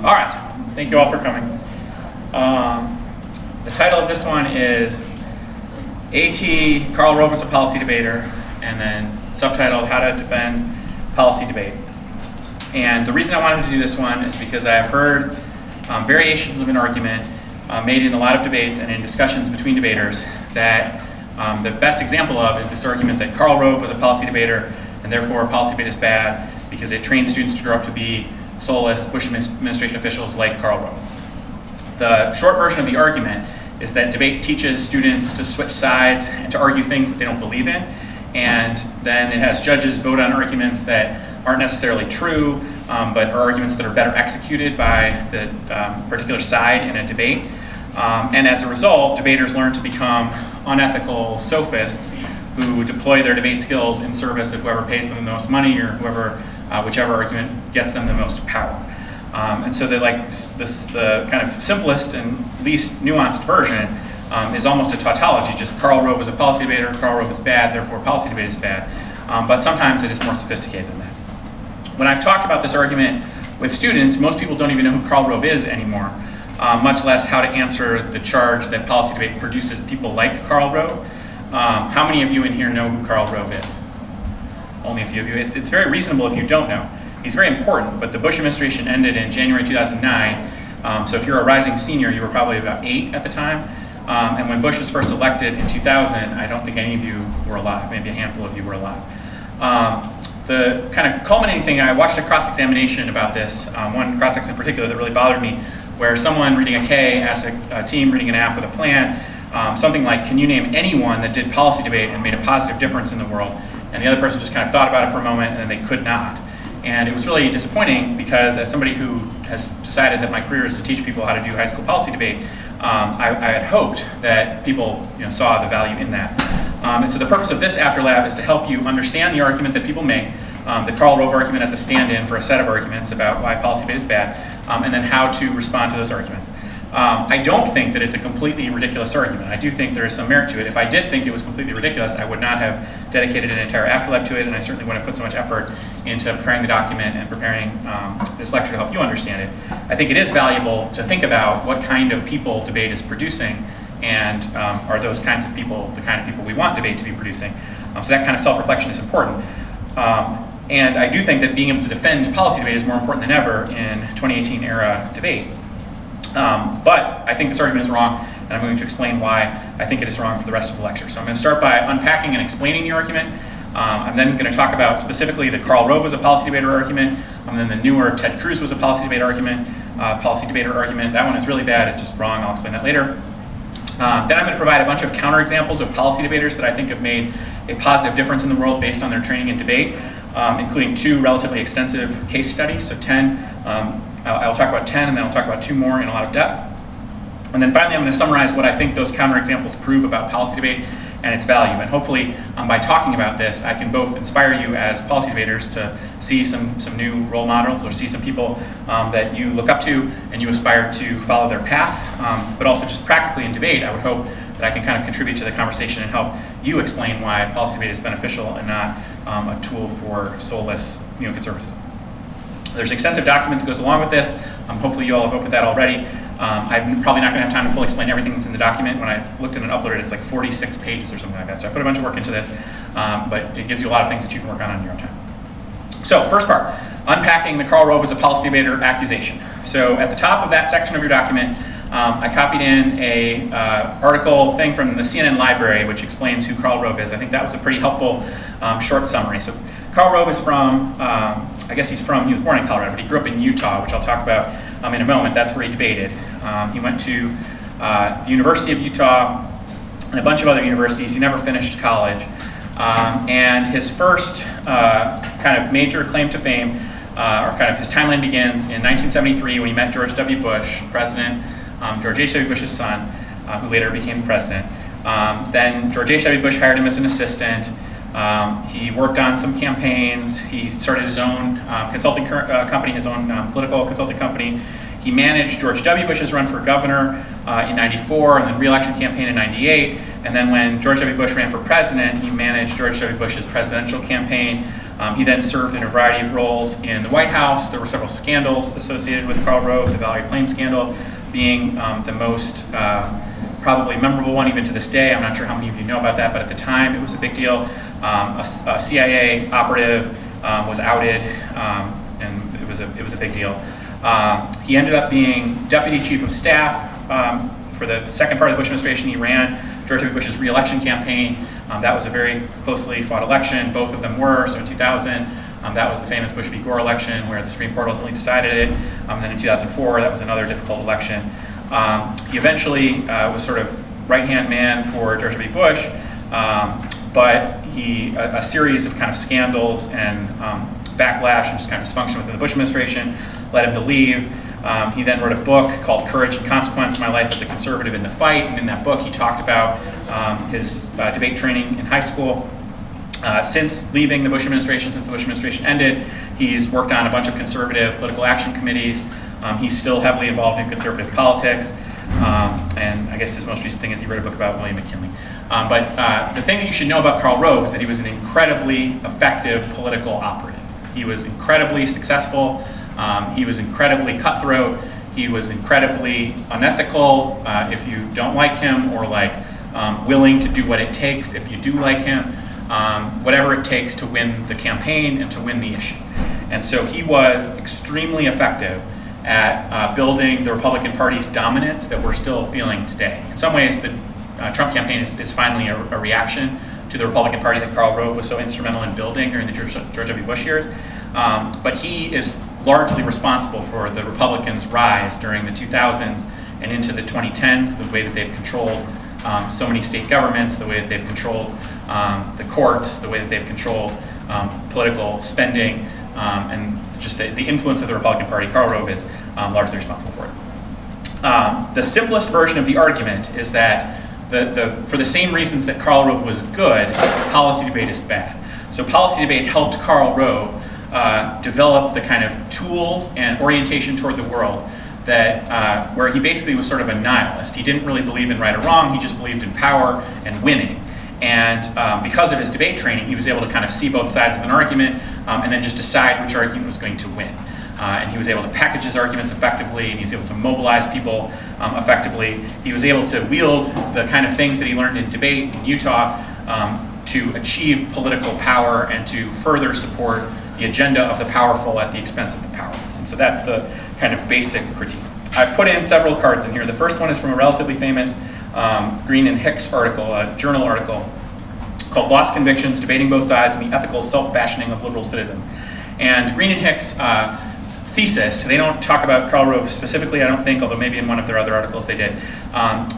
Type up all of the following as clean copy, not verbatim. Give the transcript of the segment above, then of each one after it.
All right, thank you all for coming. The title of this one is AT, Karl Rove is a policy debater, and then subtitled How to Defend Policy Debate. And the reason I wanted to do this one is because I have heard variations of an argument made in a lot of debates and in discussions between debaters that the best example of is this argument that Karl Rove was a policy debater and therefore policy debate is bad because it trains students to grow up to be soulless Bush administration officials like Karl Rove. The short version of the argument is that debate teaches students to switch sides and to argue things that they don't believe in, and then it has judges vote on arguments that aren't necessarily true, but are arguments that are better executed by the particular side in a debate. And as a result, debaters learn to become unethical sophists who deploy their debate skills in service of whoever pays them the most money or whichever argument gets them the most power. And so the kind of simplest and least nuanced version is almost a tautology, just Karl Rove is a policy debater, Karl Rove is bad, therefore policy debate is bad. But sometimes it is more sophisticated than that. When I've talked about this argument with students, most people don't even know who Karl Rove is anymore, much less how to answer the charge that policy debate produces people like Karl Rove. How many of you in here know who Karl Rove is? Only a few of you. It's very reasonable if you don't know. He's very important, but the Bush administration ended in January 2009, so if you're a rising senior, you were probably about 8 at the time. And when Bush was first elected in 2000, I don't think any of you were alive, maybe a handful of you were alive. The kind of culminating thing, I watched a cross-examination about this, one cross-ex in particular that really bothered me, where someone reading a K asked a team reading an F with a plan, something like, can you name anyone that did policy debate and made a positive difference in the world? And the other person just kind of thought about it for a moment and then they could not. And it was really disappointing because as somebody who has decided that my career is to teach people how to do high school policy debate, I had hoped that people saw the value in that. And so the purpose of this AfterLab is to help you understand the argument that people make, the Karl Rove argument as a stand-in for a set of arguments about why policy debate is bad, and then how to respond to those arguments. I don't think that it's a completely ridiculous argument. I do think there is some merit to it. If I did think it was completely ridiculous, I would not have dedicated an entire AfterLab to it, and I certainly wouldn't have put so much effort into preparing the document and preparing this lecture to help you understand it. I think it is valuable to think about what kind of people debate is producing, and are those kinds of people the kind of people we want debate to be producing. So that kind of self-reflection is important. And I do think that being able to defend policy debate is more important than ever in 2018 era debate. But I think this argument is wrong, and I'm going to explain why I think it is wrong for the rest of the lecture. So I'm going to start by unpacking and explaining the argument. I'm then going to talk about specifically the Karl Rove was a policy debater argument, and then the newer Ted Cruz was a policy debater argument. That one is really bad, it's just wrong, I'll explain that later. Then I'm going to provide a bunch of counterexamples of policy debaters that I think have made a positive difference in the world based on their training in debate, including 2 relatively extensive case studies, so 10. I'll talk about 10 and then I'll talk about 2 more in a lot of depth. And then finally I'm going to summarize what I think those counterexamples prove about policy debate and its value. And hopefully by talking about this, I can both inspire you as policy debaters to see some new role models or see some people that you look up to and you aspire to follow their path, but also just practically in debate, I would hope that I can kind of contribute to the conversation and help you explain why policy debate is beneficial and not a tool for soulless neoconservatism. There's an extensive document that goes along with this. Hopefully you all have opened that already. I'm probably not going to have time to fully explain everything that's in the document. When I looked at it and uploaded it, it's like 46 pages or something like that. So I put a bunch of work into this, but it gives you a lot of things that you can work on your own time. So first part, unpacking the Karl Rove as a policy debater accusation. So at the top of that section of your document, I copied in a article thing from the CNN library which explains who Karl Rove is. I think that was a pretty helpful short summary. So Karl Rove is from, he was born in Colorado, but he grew up in Utah, which I'll talk about in a moment. That's where he debated. He went to the University of Utah and a bunch of other universities. He never finished college. And his first kind of major claim to fame, or kind of his timeline begins in 1973 when he met George W. Bush, President George H.W. Bush's son, who later became president. Then George H.W. Bush hired him as an assistant. He worked on some campaigns. He started his own consulting company, his own political consulting company. He managed George W. Bush's run for governor in '94 and then re-election campaign in '98. And then when George W. Bush ran for president, he managed George W. Bush's presidential campaign He then served in a variety of roles in the White House. There were several scandals associated with Karl Rove, the Valley Plain scandal being the most probably memorable one even to this day. I'm not sure how many of you know about that, but at the time it was a big deal. A CIA operative was outed, and it was a big deal. He ended up being deputy chief of staff for the second part of the Bush administration. He ran George W. Bush's re-election campaign. That was a very closely fought election. Both of them were. So in 2000, that was the famous Bush v. Gore election where the Supreme Court ultimately decided it. Then in 2004, that was another difficult election. He eventually was sort of right-hand man for George W. Bush, but a series of kind of scandals and backlash and just kind of dysfunction within the Bush administration led him to leave. He then wrote a book called Courage and Consequence: My Life as a Conservative in the Fight, and in that book he talked about his debate training in high school. Since leaving the Bush administration, since the Bush administration ended, he's worked on a bunch of conservative political action committees. He's still heavily involved in conservative politics, and I guess his most recent thing is he wrote a book about William McKinley. But the thing that you should know about Karl Rove is that he was an incredibly effective political operative. He was incredibly successful. He was incredibly cutthroat. He was incredibly unethical if you don't like him, or willing to do what it takes if you do like him, whatever it takes to win the campaign and to win the issue. And so he was extremely effective at building the Republican Party's dominance that we're still feeling today. In some ways, the Trump campaign is finally a reaction to the Republican Party that Karl Rove was so instrumental in building during the George W. Bush years. But he is largely responsible for the Republicans' rise during the 2000s and into the 2010s, the way that they've controlled so many state governments, the way that they've controlled the courts, the way that they've controlled political spending, and just the influence of the Republican Party. Karl Rove is largely responsible for it. The simplest version of the argument is that for the same reasons that Karl Rove was good, policy debate is bad. So policy debate helped Karl Rove develop the kind of tools and orientation toward the world that where he basically was sort of a nihilist. He didn't really believe in right or wrong. He just believed in power and winning. And because of his debate training, he was able to kind of see both sides of an argument and then just decide which argument was going to win. And he was able to package his arguments effectively, and he was able to mobilize people effectively. He was able to wield the kind of things that he learned in debate in Utah to achieve political power and to further support the agenda of the powerful at the expense of the powerless. And so that's the kind of basic critique. I've put in several cards in here. The first one is from a relatively famous Green and Hicks article, a journal article called Lost Convictions, Debating Both Sides and the Ethical Self-Fashioning of Liberal Citizens. And Green and Hicks' thesis, they don't talk about Karl Rove specifically, I don't think, although maybe in one of their other articles they did.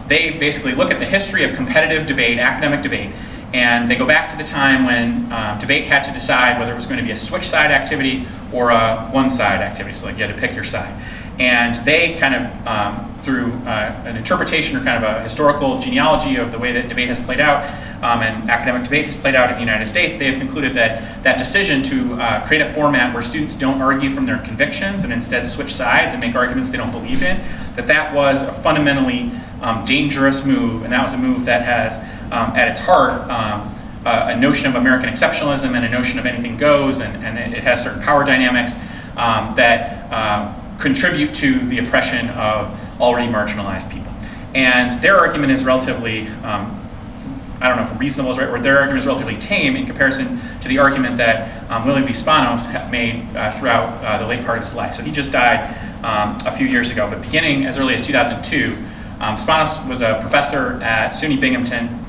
They basically look at the history of competitive debate, academic debate, and they go back to the time when debate had to decide whether it was going to be a switch side activity or a one side activity, so like you had to pick your side. And they kind of, through an interpretation or kind of a historical genealogy of the way that debate has played out, and academic debate has played out in the United States, they have concluded that that decision to create a format where students don't argue from their convictions and instead switch sides and make arguments they don't believe in, that was a fundamentally dangerous move, and that was a move that has at its heart a notion of American exceptionalism and a notion of anything goes, and it has certain power dynamics that contribute to the oppression of already marginalized people. And their argument is relatively, I don't know if reasonable is the right word, their argument is relatively tame in comparison to the argument that William V. Spanos made throughout the late part of his life. So he just died a few years ago, but beginning as early as 2002, Spanos was a professor at SUNY Binghamton.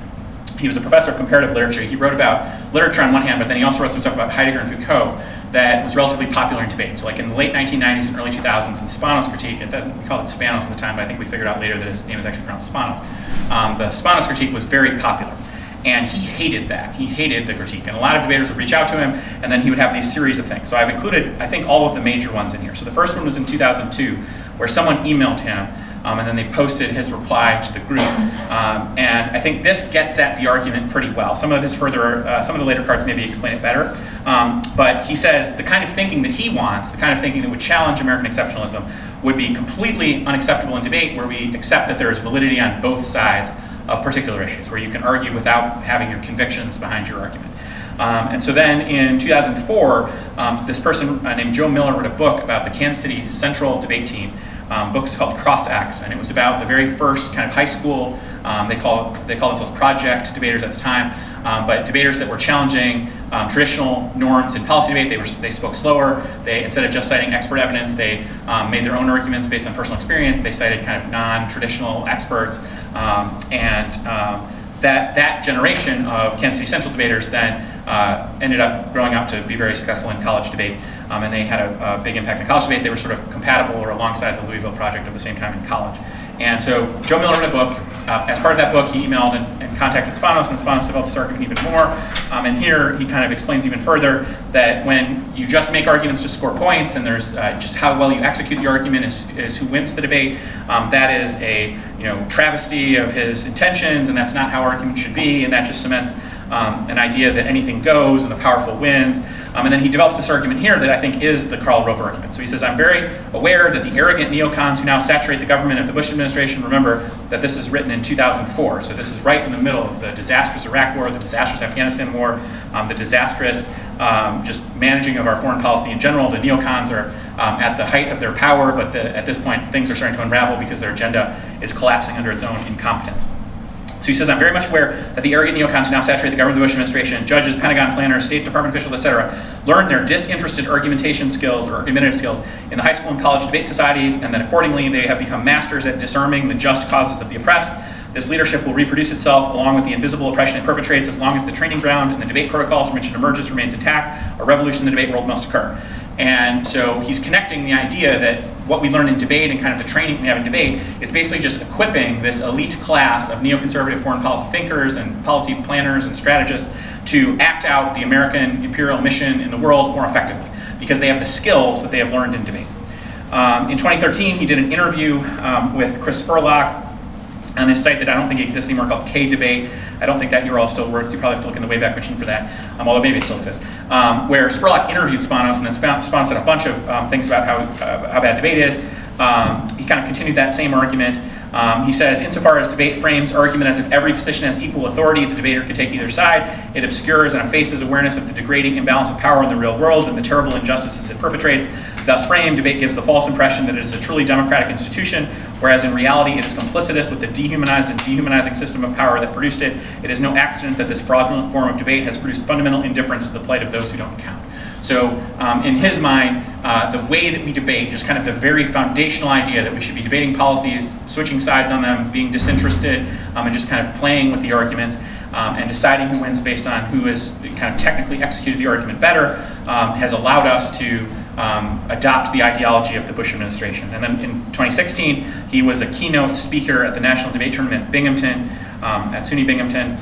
He was a professor of comparative literature. He wrote about literature on one hand, but then he also wrote some stuff about Heidegger and Foucault that was relatively popular in debate. So like in the late 1990s and early 2000s, the Spanos critique, we called it Spanos at the time, but I think we figured out later that his name is actually pronounced Spanos. The Spanos critique was very popular. And he hated that. He hated the critique. And a lot of debaters would reach out to him, and then he would have these series of things. So I've included, I think, all of the major ones in here. So the first one was in 2002, where someone emailed him, and then they posted his reply to the group. And I think this gets at the argument pretty well. Some of the later cards maybe explain it better. But he says the kind of thinking that he wants, the kind of thinking that would challenge American exceptionalism, would be completely unacceptable in debate, where we accept that there is validity on both sides of particular issues, where you can argue without having your convictions behind your argument. And so then in 2004, this person named Joe Miller wrote a book about the Kansas City Central debate team. Book is called Cross-X, and it was about the very first kind of high school, they call themselves project debaters at the time, but debaters that were challenging traditional norms in policy debate. They spoke slower. They, instead of just citing expert evidence, they made their own arguments based on personal experience. They cited kind of non-traditional experts, that generation of Kansas City Central debaters then ended up growing up to be very successful in college debate, and they had a big impact in college debate. They were sort of compatible or alongside the Louisville Project at the same time in college. And so Joe Miller wrote a book. As part of that book, he emailed and contacted Spanos, and Spanos developed this argument even more. And here he kind of explains even further that when you just make arguments to score points, and there's just how well you execute the argument is who wins the debate, that is a travesty of his intentions, and that's not how argument should be, and that just cements an idea that anything goes and the powerful wins. And then he develops this argument here that I think is the Karl Rove argument. So he says, I'm very aware that the arrogant neocons who now saturate the government of the Bush administration, remember that this is written in 2004, so this is right in the middle of the disastrous Iraq war, the disastrous Afghanistan war, the disastrous just managing of our foreign policy in general. The neocons are at the height of their power, but at this point things are starting to unravel because their agenda is collapsing under its own incompetence. So he says, I'm very much aware that the arrogant neocons who now saturate the government of the Bush administration, judges, Pentagon planners, State Department officials, etc., learn their disinterested argumentation skills or argumentative skills in the high school and college debate societies, and then accordingly they have become masters at disarming the just causes of the oppressed. This leadership will reproduce itself along with the invisible oppression it perpetrates as long as the training ground and the debate protocols from which it emerges remains intact. A revolution in the debate world must occur. And so he's connecting the idea that what we learn in debate and kind of the training we have in debate is basically just equipping this elite class of neoconservative foreign policy thinkers and policy planners and strategists to act out the American imperial mission in the world more effectively because they have the skills that they have learned in debate. In 2013, he did an interview with Chris Spurlock on this site that I don't think exists anymore called K-Debate. I don't think that URL still works. You probably have to look in the Wayback Machine for that, although maybe it still exists. Where Spurlock interviewed Spanos, and then Spanos said a bunch of things about how bad debate is. He kind of continued that same argument. He says, insofar as debate frames argument as if every position has equal authority, the debater can take either side. It obscures and effaces awareness of the degrading imbalance of power in the real world and the terrible injustices it perpetrates. Thus framed, debate gives the false impression that it is a truly democratic institution, whereas in reality it is complicitous with the dehumanized and dehumanizing system of power that produced it. It is no accident that this fraudulent form of debate has produced fundamental indifference to the plight of those who don't count. So in his mind, the way that we debate, just kind of the very foundational idea that we should be debating policies, switching sides on them, being disinterested, and just kind of playing with the arguments, and deciding who wins based on who has kind of technically executed the argument better, has allowed us to adopt the ideology of the Bush administration. And then in 2016, he was a keynote speaker at the National Debate Tournament at Binghamton, at SUNY Binghamton,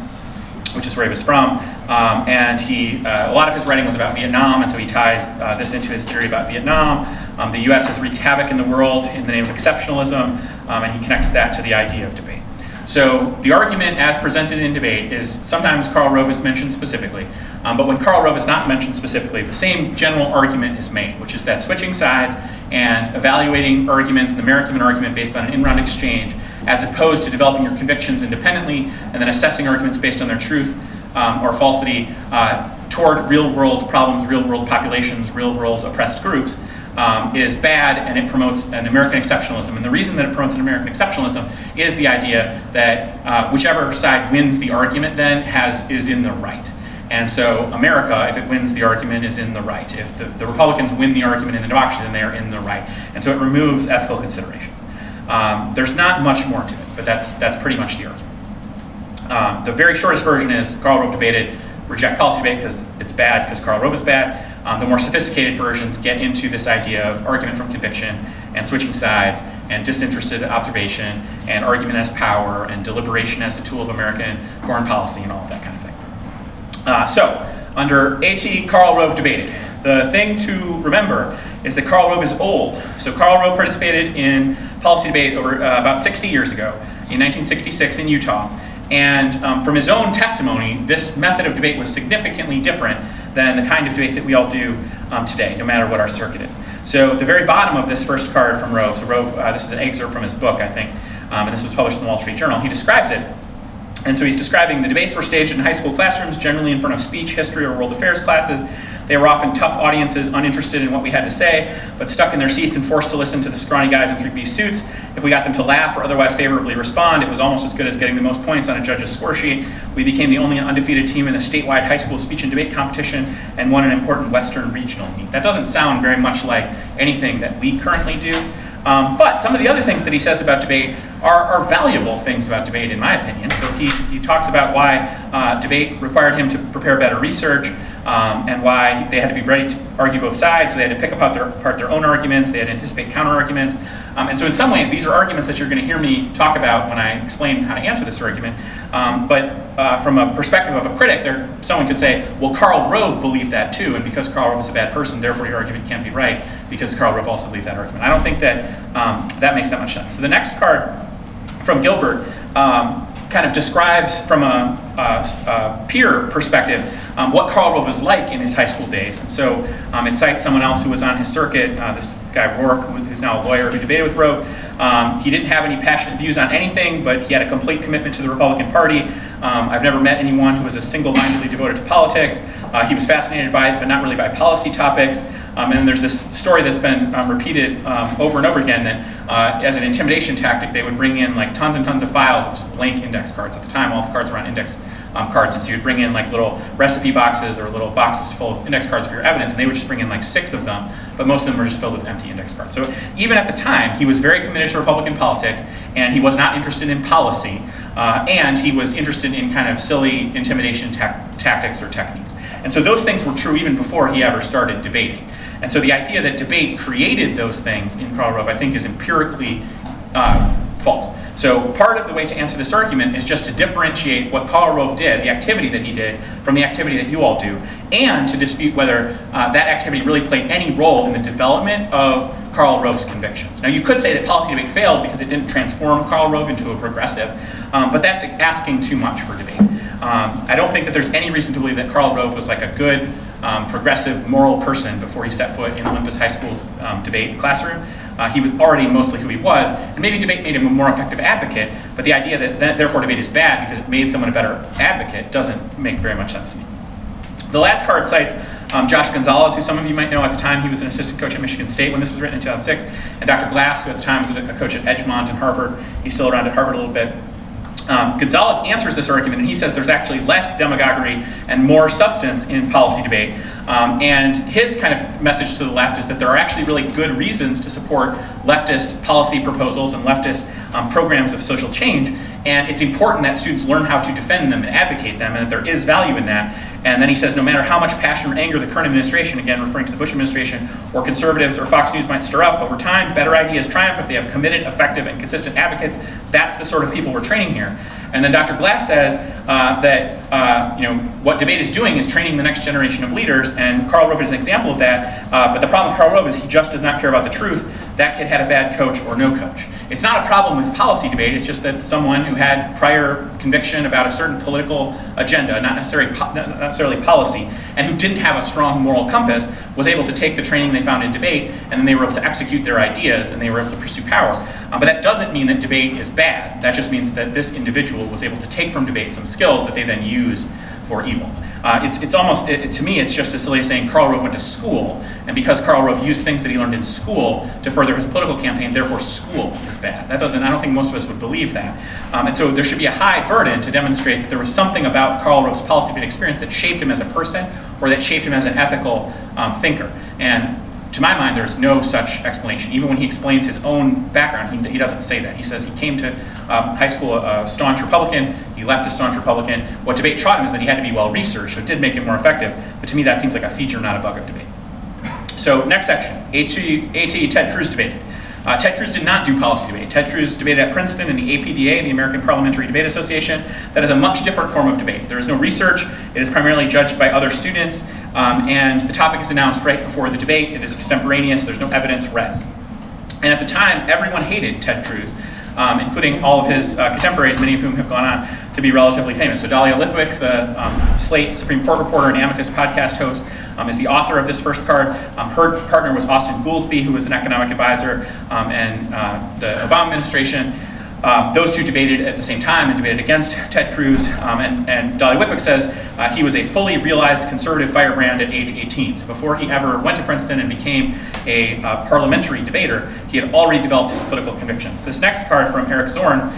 which is where he was from. And a lot of his writing was about Vietnam, and so he ties this into his theory about Vietnam. The US has wreaked havoc in the world in the name of exceptionalism, and he connects that to the idea of debate. So the argument as presented in debate is sometimes Karl Rove is mentioned specifically, but when Karl Rove is not mentioned specifically, the same general argument is made, which is that switching sides and evaluating arguments and the merits of an argument based on an in-round exchange, as opposed to developing your convictions independently and then assessing arguments based on their truth or falsity toward real-world problems, real-world populations, real-world oppressed groups, is bad, and it promotes an American exceptionalism. And the reason that it promotes an American exceptionalism is the idea that whichever side wins the argument then is in the right. And so America, if it wins the argument, is in the right. If the Republicans win the argument in the democracy, then they are in the right. And so it removes ethical considerations. There's not much more to it, but that's pretty much the argument. The very shortest version is Karl Rove debated reject policy debate because it's bad, because Karl Rove is bad. The more sophisticated versions get into this idea of argument from conviction and switching sides and disinterested observation and argument as power and deliberation as a tool of American foreign policy and all of that kind of thing. So under AT, Karl Rove debated. The thing to remember is that Karl Rove is old. So Karl Rove participated in policy debate over about 60 years ago in 1966 in Utah. And from his own testimony, this method of debate was significantly different than the kind of debate that we all do today, no matter what our circuit is. So the very bottom of this first card from Rove, so Rove, this is an excerpt from his book, I think, and this was published in the Wall Street Journal. He describes it And so he's describing the debates were staged in high school classrooms, generally in front of speech, history, or world affairs classes. They were often tough audiences, uninterested in what we had to say, but stuck in their seats and forced to listen to the scrawny guys in three-piece suits. If we got them to laugh or otherwise favorably respond, it was almost as good as getting the most points on a judge's score sheet. We became the only undefeated team in the statewide high school speech and debate competition and won an important Western regional meet. That doesn't sound very much like anything that we currently do. But some of the other things that he says about debate are valuable things about debate, in my opinion. So he talks about why debate required him to prepare better research, and why they had to be ready to argue both sides. So they had to pick apart their own arguments. They had to anticipate counter-arguments. And so in some ways, these are arguments that you're going to hear me talk about when I explain how to answer this argument. But from a perspective of a critic, someone could say, well, Karl Rove believed that too, and because Karl Rove is a bad person, therefore your argument can't be right, because Karl Rove also believed that argument. I don't think that that makes that much sense. So the next card from Gilbert kind of describes from a peer perspective what Karl Rove was like in his high school days. And so it cites someone else who was on his circuit, this guy Rourke, who's now a lawyer, who debated with Rove. He didn't have any passionate views on anything, but he had a complete commitment to the Republican Party. I've never met anyone who was as single-mindedly devoted to politics. He was fascinated by it, but not really by policy topics. And then there's this story that's been repeated over and over again that as an intimidation tactic, they would bring in like tons and tons of files of just blank index cards. At the time, all the cards were on index cards, and so you'd bring in like little recipe boxes or little boxes full of index cards for your evidence, and they would just bring in like 6 of them, but most of them were just filled with empty index cards. So even at the time, he was very committed to Republican politics, and he was not interested in policy, and he was interested in kind of silly intimidation tactics or techniques. And so those things were true even before he ever started debating. And so the idea that debate created those things in Karl Rove, I think, is empirically false. So part of the way to answer this argument is just to differentiate what Karl Rove did, the activity that he did, from the activity that you all do, and to dispute whether that activity really played any role in the development of Karl Rove's convictions. Now you could say that policy debate failed because it didn't transform Karl Rove into a progressive, but that's asking too much for debate. I don't think that there's any reason to believe that Karl Rove was like a good, progressive, moral person before he set foot in Olympus High School's debate classroom. He was already mostly who he was, and maybe debate made him a more effective advocate, but the idea that therefore debate is bad because it made someone a better advocate doesn't make very much sense to me. The last card cites Josh Gonzalez, who some of you might know. At the time he was an assistant coach at Michigan State when this was written in 2006, and Dr. Glass, who at the time was a coach at Edgemont and Harvard. He's still around at Harvard a little bit. Gonzalez answers this argument, and he says there's actually less demagoguery and more substance in policy debate. And his kind of message to the left is that there are actually really good reasons to support leftist policy proposals and leftist programs of social change. And it's important that students learn how to defend them and advocate them, and that there is value in that. And then he says no matter how much passion or anger the current administration, again referring to the Bush administration, or conservatives or Fox News might stir up, over time, better ideas triumph if they have committed, effective, and consistent advocates. That's the sort of people we're training here. And then Dr. Glass says that what debate is doing is training the next generation of leaders, and Karl Rove is an example of that. But the problem with Karl Rove is he just does not care about the truth. That kid had a bad coach or no coach. It's not a problem with policy debate, it's just that someone who had prior conviction about a certain political agenda, not necessarily policy, and who didn't have a strong moral compass, was able to take the training they found in debate, and then they were able to execute their ideas, and they were able to pursue power. But that doesn't mean that debate is bad. That just means that this individual was able to take from debate some skills that they then use for evil. It's almost, to me, it's just as silly as saying Karl Rove went to school, and because Karl Rove used things that he learned in school to further his political campaign, therefore school is bad. I don't think most of us would believe that. And so there should be a high burden to demonstrate that there was something about Karl Rove's policy debate experience that shaped him as a person, or that shaped him as an ethical thinker. And to my mind, there's no such explanation. Even when he explains his own background, he doesn't say that. He says he came to high school a staunch Republican, he left a staunch Republican. What debate taught him is that he had to be well-researched, so it did make it more effective, but to me that seems like a feature, not a bug of debate. So next section, AT Ted Cruz debated. Ted Cruz did not do policy debate. Ted Cruz debated at Princeton in the APDA, the American Parliamentary Debate Association. That is a much different form of debate. There is no research. It is primarily judged by other students, and the topic is announced right before the debate. It is extemporaneous. There's no evidence read. And at the time, everyone hated Ted Cruz, including all of his contemporaries, many of whom have gone on to be relatively famous. So Dahlia Lithwick, the Slate Supreme Court reporter and Amicus podcast host, is the author of this first card. Her partner was Austin Goolsbee, who was an economic advisor in the Obama administration. Those two debated at the same time and debated against Ted Cruz, and Dolly Whitwick says he was a fully realized conservative firebrand at age 18. So before he ever went to Princeton and became a parliamentary debater, he had already developed his political convictions. This next card from Eric Zorn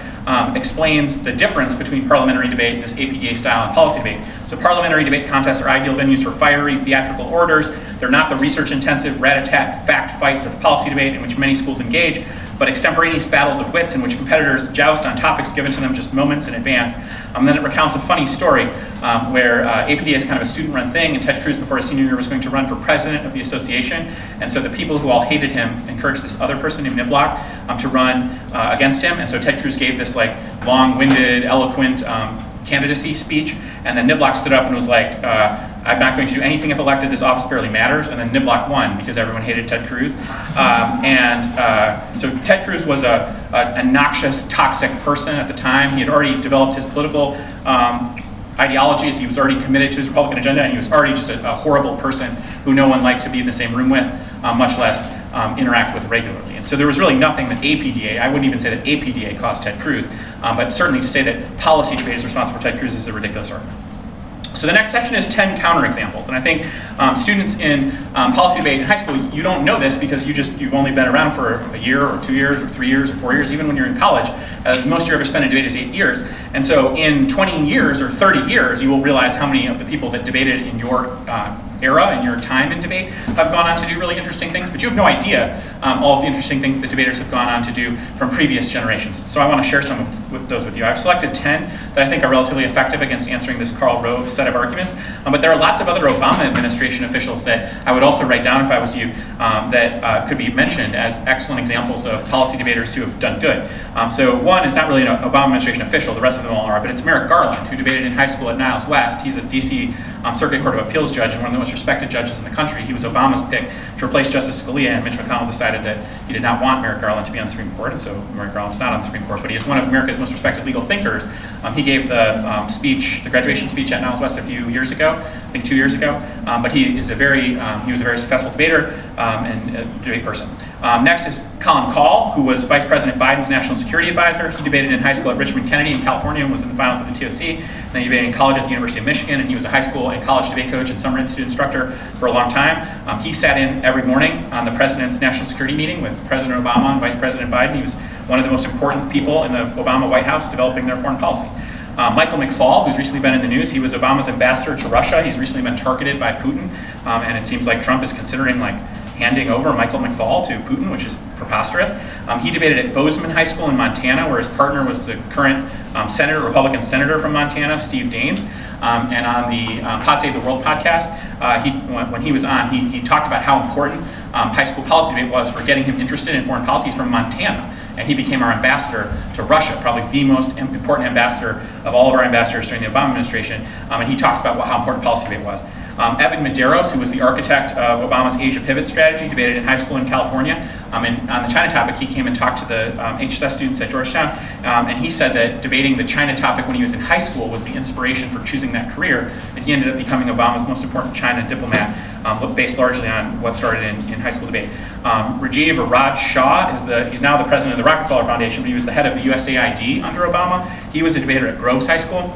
explains the difference between parliamentary debate, this APDA style, and policy debate. So parliamentary debate contests are ideal venues for fiery theatrical orators. They're not the research-intensive, rat-a-tat fact fights of policy debate in which many schools engage, but extemporaneous battles of wits in which competitors joust on topics given to them just moments in advance. Then it recounts a funny story where APDA is kind of a student-run thing, and Ted Cruz, before his senior year, was going to run for president of the association, and so the people who all hated him encouraged this other person named Niblock to run against him, and so Ted Cruz gave this like long-winded, eloquent candidacy speech, and then Niblock stood up and was like, I'm not going to do anything if elected, this office barely matters, and then Niblock won because everyone hated Ted Cruz. So Ted Cruz was a noxious, toxic person at the time. He had already developed his political ideologies, he was already committed to his Republican agenda, and he was already just a horrible person who no one liked to be in the same room with, much less interact with regularly. And so there was really nothing that APDA, I wouldn't even say that APDA caused Ted Cruz, but certainly to say that policy debate is responsible for Ted Cruz is a ridiculous argument. So the next section is 10 counterexamples, and I think students in policy debate in high school, you don't know this because you've only been around for a year or 2 years or 3 years or 4 years, even when you're in college. Most you ever spend in debate is 8 years, and so in 20 years or 30 years, you will realize how many of the people that debated in your era and your time in debate have gone on to do really interesting things, but you have no idea all of the interesting things that debaters have gone on to do from previous generations. So I want to share some of those with you. I've selected 10 that I think are relatively effective against answering this Karl Rove set of arguments, but there are lots of other Obama administration officials that I would also write down if I was you that could be mentioned as excellent examples of policy debaters who have done good. So one is not really an Obama administration official, the rest of them all are, but it's Merrick Garland, who debated in high school at Niles West. He's a DC Circuit Court of Appeals judge and one of the most respected judges in the country. He was Obama's pick to replace Justice Scalia, and Mitch McFaul decided that he did not want Merrick Garland to be on the Supreme Court, and so Merrick Garland's not on the Supreme Court, but he is one of America's most respected legal thinkers. He gave the speech, the graduation speech at Niles West a few years ago, I think 2 years ago, but he was a very successful debater and a debate person. Next is Colin Kahl, who was Vice President Biden's National Security Advisor. He debated in high school at Richmond Kennedy in California and was in the finals of the TOC. Then he debated in college at the University of Michigan, and he was a high school and college debate coach and summer institute instructor for a long time. He sat in every morning on the President's National Security meeting with President Obama and Vice President Biden. He was one of the most important people in the Obama White House developing their foreign policy. Michael McFaul, who's recently been in the news, he was Obama's ambassador to Russia. He's recently been targeted by Putin, and it seems like Trump is considering handing over Michael McFaul to Putin, which is preposterous. He debated at Bozeman High School in Montana, where his partner was the current Republican senator from Montana, Steve Daines. And on the Pod Save the World podcast, when he was on, he talked about how important high school policy debate was for getting him interested in foreign policies from Montana. And he became our ambassador to Russia, probably the most important ambassador of all of our ambassadors during the Obama administration. And he talks about how important policy debate was. Evan Medeiros, who was the architect of Obama's Asia Pivot strategy, debated in high school in California. And on the China topic, he came and talked to the HSS students at Georgetown, and he said that debating the China topic when he was in high school was the inspiration for choosing that career, and he ended up becoming Obama's most important China diplomat, based largely on what started in high school debate. Raj Shah, he's now the president of the Rockefeller Foundation, but he was the head of the USAID under Obama. He was a debater at Groves High School,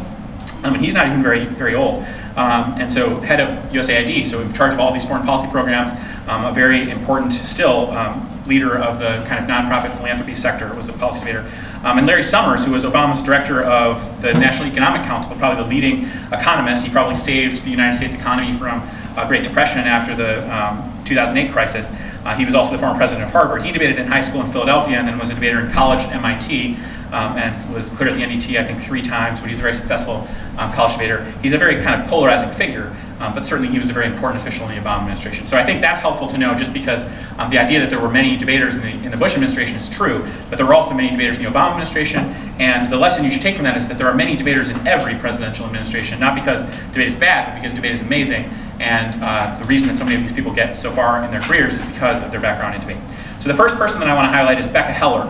and he's not even very, very old. And so head of USAID, so in charge of all these foreign policy programs, a very important still leader of the kind of nonprofit philanthropy sector, was a policy debater. And Larry Summers, who was Obama's director of the National Economic Council, probably the leading economist. He probably saved the United States economy from a Great Depression after the 2008 crisis. He was also the former president of Harvard. He debated in high school in Philadelphia and then was a debater in college at MIT. And was cleared at the NDT, I think, 3 times, but he's a very successful college debater. He's a very kind of polarizing figure, but certainly he was a very important official in the Obama administration. So I think that's helpful to know, just because the idea that there were many debaters in the Bush administration is true, but there were also many debaters in the Obama administration, and the lesson you should take from that is that there are many debaters in every presidential administration, not because debate is bad, but because debate is amazing, and the reason that so many of these people get so far in their careers is because of their background in debate. So the first person that I want to highlight is Becca Heller.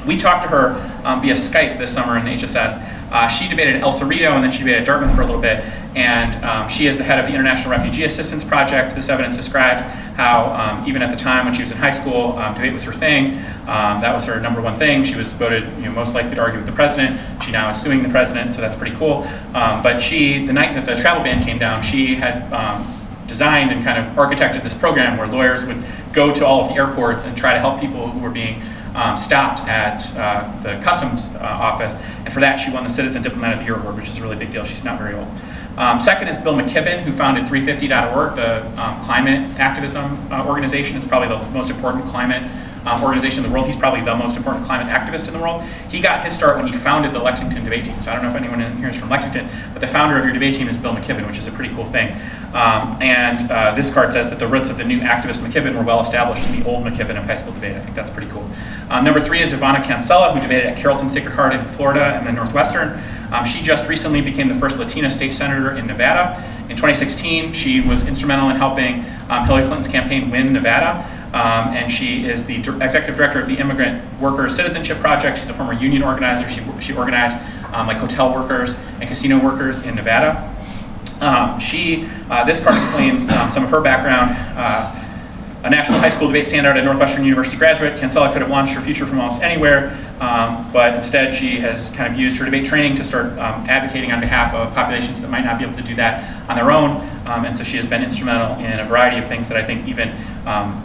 We talked to her via Skype this summer in the HSS. She debated at El Cerrito, and then she debated at Dartmouth for a little bit, and she is the head of the International Refugee Assistance Project, this evidence describes, how even at the time when she was in high school, debate was her thing. That was her #1 thing. She was voted most likely to argue with the president. She now is suing the president, so that's pretty cool. But the night that the travel ban came down, she had designed and kind of architected this program where lawyers would go to all of the airports and try to help people who were being stopped at the customs office. And for that, she won the Citizen Diplomat of the Year award, which is a really big deal. She's not very old. Second is Bill McKibben, who founded 350.org, the climate activism organization. It's probably the most important climate organization in the world. He's probably the most important climate activist in the world. He got his start when he founded the Lexington debate team. So I don't know if anyone in here is from Lexington, but the founder of your debate team is Bill McKibben, which is a pretty cool thing. This card says that the roots of the new activist McKibben were well established in the old McKibben of high school debate. I think that's pretty cool. Number 3 is Ivana Cancela, who debated at Carrollton Sacred Heart in Florida and then Northwestern. She just recently became the first Latina state senator in Nevada. In 2016, she was instrumental in helping Hillary Clinton's campaign win Nevada. And she is the executive director of the Immigrant Workers Citizenship Project. She's a former union organizer. She organized like hotel workers and casino workers in Nevada. This card explains some of her background. A national high school debate standout at Northwestern University graduate, Cancela could have launched her future from almost anywhere, but instead she has kind of used her debate training to start advocating on behalf of populations that might not be able to do that on their own, and so she has been instrumental in a variety of things that I think even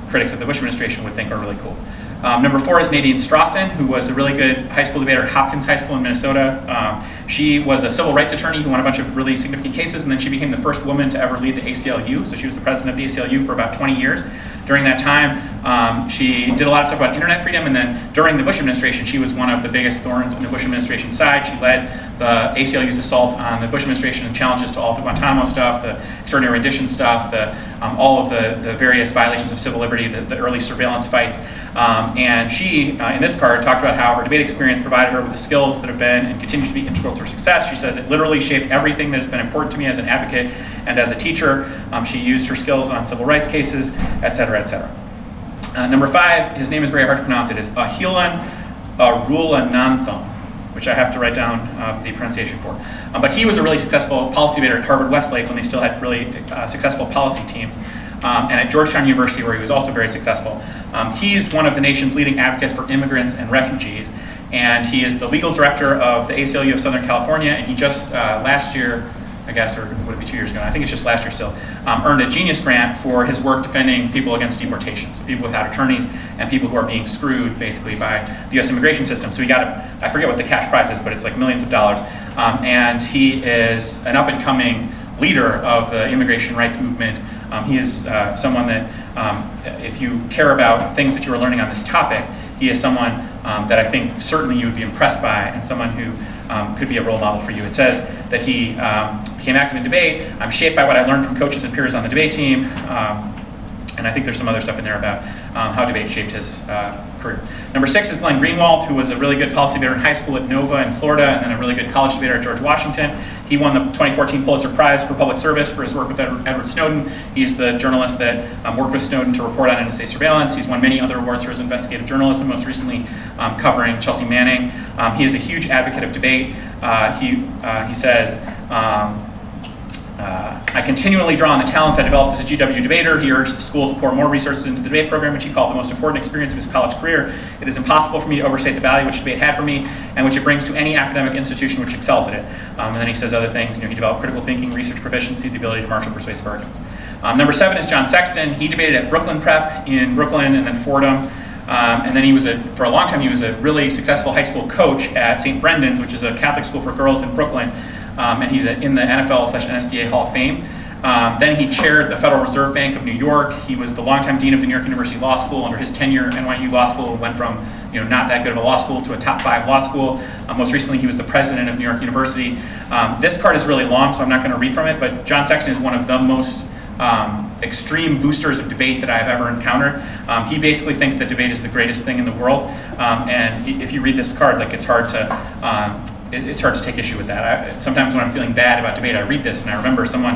critics of the Bush administration would think are really cool. Number 4 is Nadine Strawson, who was a really good high school debater at Hopkins High School in Minnesota. She was a civil rights attorney who won a bunch of really significant cases, and then she became the first woman to ever lead the ACLU. So she was the president of the ACLU for about 20 years. During that time, she did a lot of stuff about internet freedom, and then during the Bush administration, she was one of the biggest thorns in the Bush administration's side. She led the ACLU's assault on the Bush administration and challenges to all of the Guantanamo stuff, the extraordinary rendition stuff, all of the various violations of civil liberty, the early surveillance fights. And she, in this card, talked about how her debate experience provided her with the skills that have been and continue to be integral to her success. She says, it literally shaped everything that has been important to me as an advocate and as a teacher. She used her skills on civil rights cases, et cetera, et cetera. Number 5, his name is very hard to pronounce. It is Ahilan Arulanantham, which I have to write down the pronunciation for. But he was a really successful policy debater at Harvard-Westlake when they still had really successful policy teams. And at Georgetown University, where he was also very successful. He's one of the nation's leading advocates for immigrants and refugees, and he is the legal director of the ACLU of Southern California, and he just last year, I guess, or would it be 2 years ago? I think it's just last year still, earned a Genius Grant for his work defending people against deportation, so people without attorneys and people who are being screwed basically by the U.S. immigration system. So he got I forget what the cash prize is, but it's like millions of dollars. And he is an up-and-coming leader of the immigration rights movement. He is someone that, if you care about things that you are learning on this topic, he is someone that I think certainly you would be impressed by, and someone who could be a role model for you. It says that he became active in debate. I'm shaped by what I learned from coaches and peers on the debate team. And I think there's some other stuff in there about how debate shaped his career. Number 6 is Glenn Greenwald, who was a really good policy debater in high school at Nova in Florida, and then a really good college debater at George Washington. He won the 2014 Pulitzer Prize for Public Service for his work with Edward Snowden. He's the journalist that worked with Snowden to report on NSA surveillance. He's won many other awards for his investigative journalism, most recently covering Chelsea Manning. He is a huge advocate of debate. He says, I continually draw on the talents I developed as a GW debater. He urged the school to pour more resources into the debate program, which he called the most important experience of his college career. It is impossible for me to overstate the value which debate had for me and which it brings to any academic institution which excels at it. And then he says other things. He developed critical thinking, research proficiency, the ability to marshal persuasive arguments. Number 7 is John Sexton. He debated at Brooklyn Prep in Brooklyn and then Fordham. And then he was for a long time, he was a really successful high school coach at St. Brendan's, which is a Catholic school for girls in Brooklyn. And he's in the NFL/NSDA Hall of Fame. Then he chaired the Federal Reserve Bank of New York. He was the longtime dean of the New York University Law School. Under his tenure, NYU Law School went from not that good of a law school to a top 5 law school. Most recently, he was the president of New York University. This card is really long, so I'm not going to read from it, but John Sexton is one of the most extreme boosters of debate that I've ever encountered. He basically thinks that debate is the greatest thing in the world, and if you read this card, like it's hard to take issue with that. Sometimes when I'm feeling bad about debate, I read this and I remember someone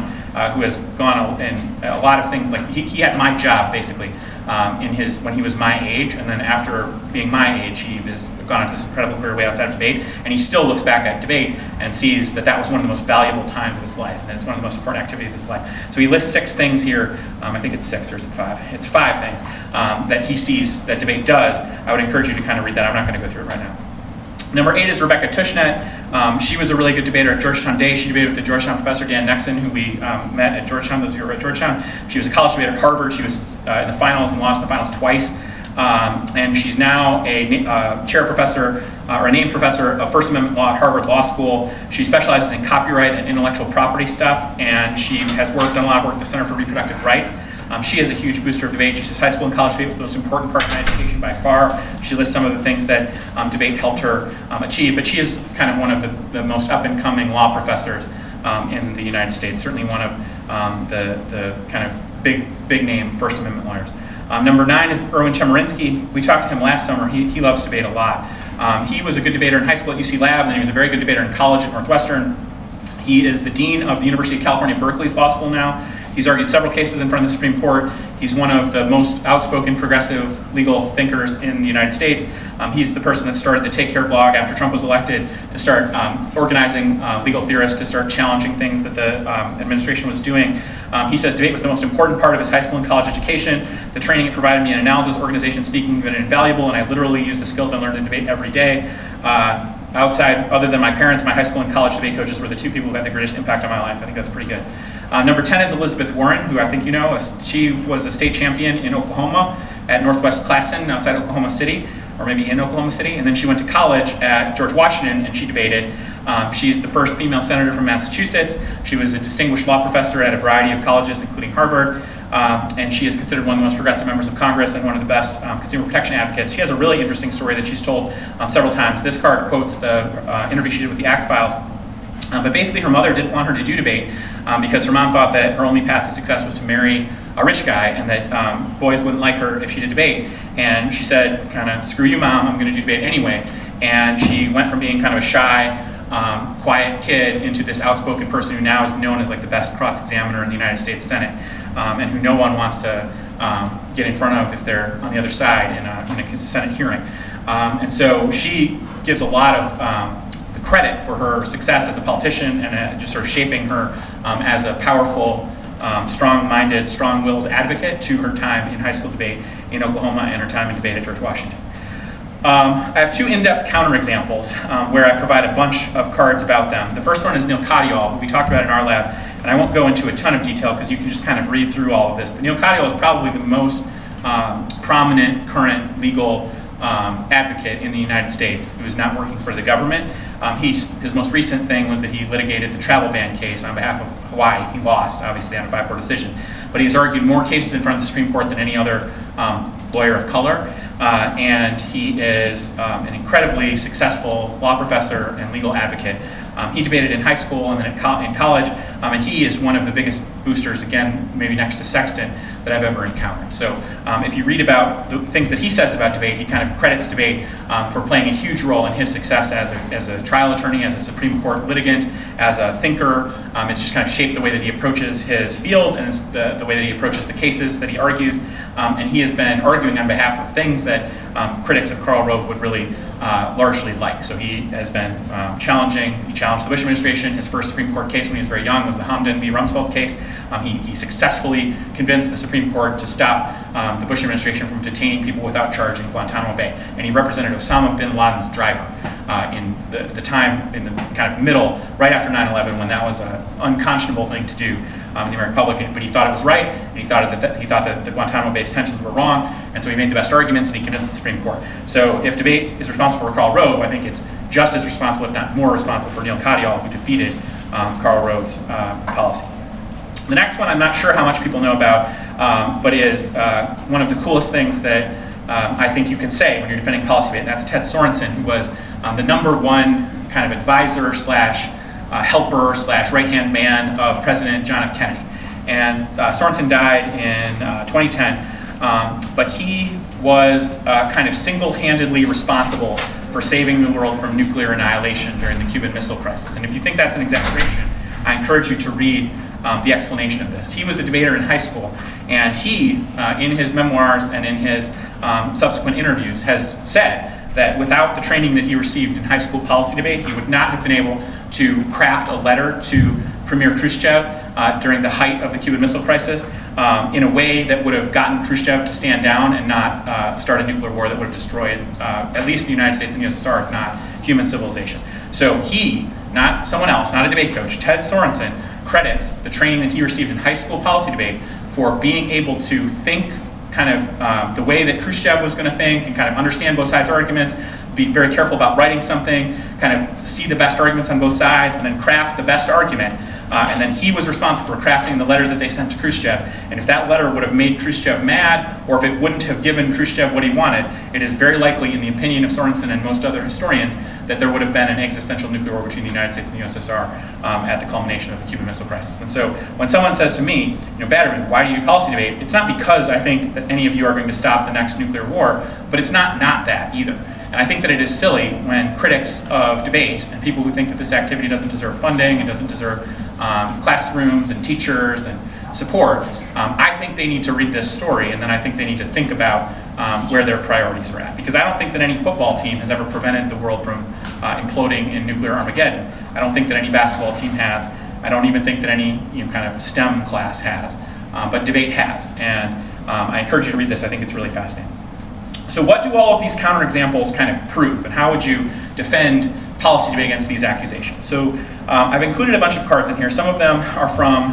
who has gone in a lot of things, like he had my job basically when he was my age, and then after being my age, he has gone on to this incredible career way outside of debate, and he still looks back at debate and sees that that was one of the most valuable times of his life, and it's one of the most important activities of his life. So he lists 6 things here. I think it's 6 or is it 5? It's 5 things that he sees that debate does. I would encourage you to kind of read that. I'm not going to go through it right now. Number 8 is Rebecca Fishnet. She was a really good debater at Georgetown Day. She debated with the Georgetown professor Dan Nexon, who we met at Georgetown. Those of you who were at Georgetown. She was a college debater at Harvard. She was in the finals and lost in the finals twice. And she's now a chair professor or a named professor of First Amendment law at Harvard Law School. She specializes in copyright and intellectual property stuff, and she has done a lot of work at the Center for Reproductive Rights. She is a huge booster of debate. She says high school and college debate was the most important part of my education by far. She lists some of the things that debate helped her achieve, but she is kind of one of the most up-and-coming law professors in the United States, certainly one of the kind of big name First Amendment lawyers. Number 9 is Rowan Chemerinsky. We talked to him last summer. He loves debate a lot. He was a good debater in high school at UC Lab, and then he was a very good debater in college at Northwestern. He is the dean of the University of California, Berkeley's law school now. He's argued several cases in front of the Supreme Court. He's one of the most outspoken progressive legal thinkers in the United States. He's the person that started the Take Care blog after Trump was elected to start organizing legal theorists to start challenging things that the administration was doing. He says debate was the most important part of his high school and college education. The training it provided me in analysis, organization, speaking has been invaluable, and I literally use the skills I learned in debate every day. Other than my parents, my high school and college debate coaches were the 2 people who had the greatest impact on my life. I think that's pretty good. Number 10 is Elizabeth Warren, who I think you know. She was a state champion in Oklahoma at Northwest Classen outside Oklahoma City, or maybe in Oklahoma City, and then she went to college at George Washington and she debated. She's the first female senator from Massachusetts. She was a distinguished law professor at a variety of colleges, including Harvard, and she is considered one of the most progressive members of Congress and one of the best consumer protection advocates. She has a really interesting story that she's told several times. This card quotes the interview she did with the Axe Files. But basically her mother didn't want her to do debate because her mom thought that her only path to success was to marry a rich guy and that boys wouldn't like her if she did debate. And she said, kind of, screw you, Mom, I'm going to do debate anyway. And she went from being kind of a shy, quiet kid into this outspoken person who now is known as like the best cross-examiner in the United States Senate, and who no one wants to get in front of if they're on the other side in a Senate hearing. And so she gives a lot of credit for her success as a politician and just sort of shaping her as a powerful, strong-minded, strong-willed advocate to her time in high school debate in Oklahoma and her time in debate at George Washington. I have 2 in-depth counterexamples where I provide a bunch of cards about them. The first one is Neal Katyal, who we talked about in our lab, and I won't go into a ton of detail because you can just kind of read through all of this. But Neal Katyal is probably the most prominent current legal advocate in the United States who is not working for the government. His most recent thing was that he litigated the travel ban case on behalf of Hawaii. He lost, obviously, on a 5-4 decision. But he's argued more cases in front of the Supreme Court than any other lawyer of color. And he is an incredibly successful law professor and legal advocate. He debated in high school and then in college, and he is one of the biggest boosters, again, maybe next to Sexton, that I've ever encountered. So if you read about the things that he says about debate, he kind of credits debate for playing a huge role in his success as a trial attorney, as a Supreme Court litigant, as a thinker. It's just kind of shaped the way that he approaches his field and the way that he approaches the cases that he argues. And he has been arguing on behalf of things that critics of Karl Rove would really largely like. So he has been he challenged the Bush administration. His first Supreme Court case when he was very young was the Hamdan v. Rumsfeld case. He successfully convinced the Supreme Court to stop the Bush administration from detaining people without charge in Guantanamo Bay. And he represented Osama bin Laden's driver in the time, in the kind of middle, right after 9/11, when that was an unconscionable thing to do in the American public. But he thought it was right, and he thought that the Guantanamo Bay detentions were wrong, and so he made the best arguments, and he convinced the Supreme Court. So if debate is responsible for Karl Rove, I think it's just as responsible, if not more responsible, for Neal Katyal, who defeated Karl Rove's policy. The next one I'm not sure how much people know about, but is one of the coolest things that I think you can say when you're defending policy debate, and that's Ted Sorensen, who was the #1 kind of advisor slash helper slash right-hand man of President John F. Kennedy. And Sorensen died in 2010, but he was kind of single-handedly responsible for saving the world from nuclear annihilation during the Cuban Missile Crisis. And if you think that's an exaggeration, I encourage you to read the explanation of this. He was a debater in high school, and he, in his memoirs and in his subsequent interviews, has said that without the training that he received in high school policy debate, he would not have been able to craft a letter to Premier Khrushchev during the height of the Cuban Missile Crisis in a way that would have gotten Khrushchev to stand down and not start a nuclear war that would have destroyed at least the United States and the USSR, if not human civilization. So he, not someone else, not a debate coach, Ted Sorensen, credits the training that he received in high school policy debate for being able to think kind of the way that Khrushchev was going to think and kind of understand both sides' arguments, be very careful about writing something, kind of see the best arguments on both sides, and then craft the best argument. And then he was responsible for crafting the letter that they sent to Khrushchev. And if that letter would have made Khrushchev mad, or if it wouldn't have given Khrushchev what he wanted, it is very likely, in the opinion of Sorensen and most other historians, that there would have been an existential nuclear war between the United States and the USSR at the culmination of the Cuban Missile Crisis. And so when someone says to me, Batterman, why do you do policy debate? It's not because I think that any of you are going to stop the next nuclear war, but it's not that either. And I think that it is silly when critics of debate and people who think that this activity doesn't deserve funding and doesn't deserve classrooms and teachers and support, I think they need to read this story, and then I think they need to think about where their priorities are at. Because I don't think that any football team has ever prevented the world from imploding in nuclear Armageddon. I don't think that any basketball team has. I don't even think that any kind of STEM class has. But debate has. And I encourage you to read this. I think it's really fascinating. So what do all of these counterexamples kind of prove, and how would you defend policy debate against these accusations? So I've included a bunch of cards in here. Some of them are from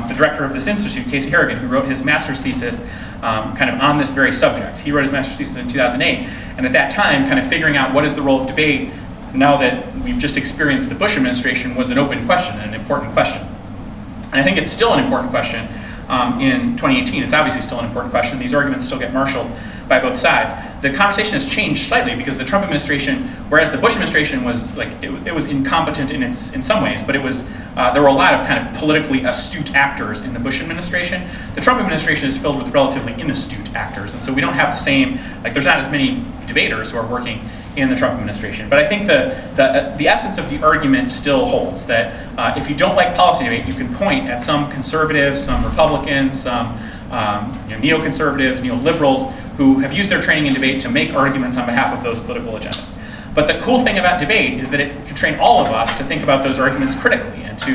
the director of this institute, Casey Harrigan, who wrote his master's thesis kind of on this very subject. He wrote his master's thesis in 2008, and at that time, kind of figuring out what is the role of debate now that we've just experienced the Bush administration was an open question, an important question. And I think it's still an important question in 2018. It's obviously still an important question. These arguments still get marshaled by both sides. The conversation has changed slightly because the Trump administration, whereas the Bush administration was like, it was incompetent in some ways, but it was, there were a lot of kind of politically astute actors in the Bush administration. The Trump administration is filled with relatively inastute actors, and so we don't have the same, like there's not as many debaters who are working in the Trump administration. But I think the essence of the argument still holds, that if you don't like policy debate, you can point at some conservatives, some Republicans, some neoconservatives, neoliberals, who have used their training in debate to make arguments on behalf of those political agendas. But the cool thing about debate is that it can train all of us to think about those arguments critically and to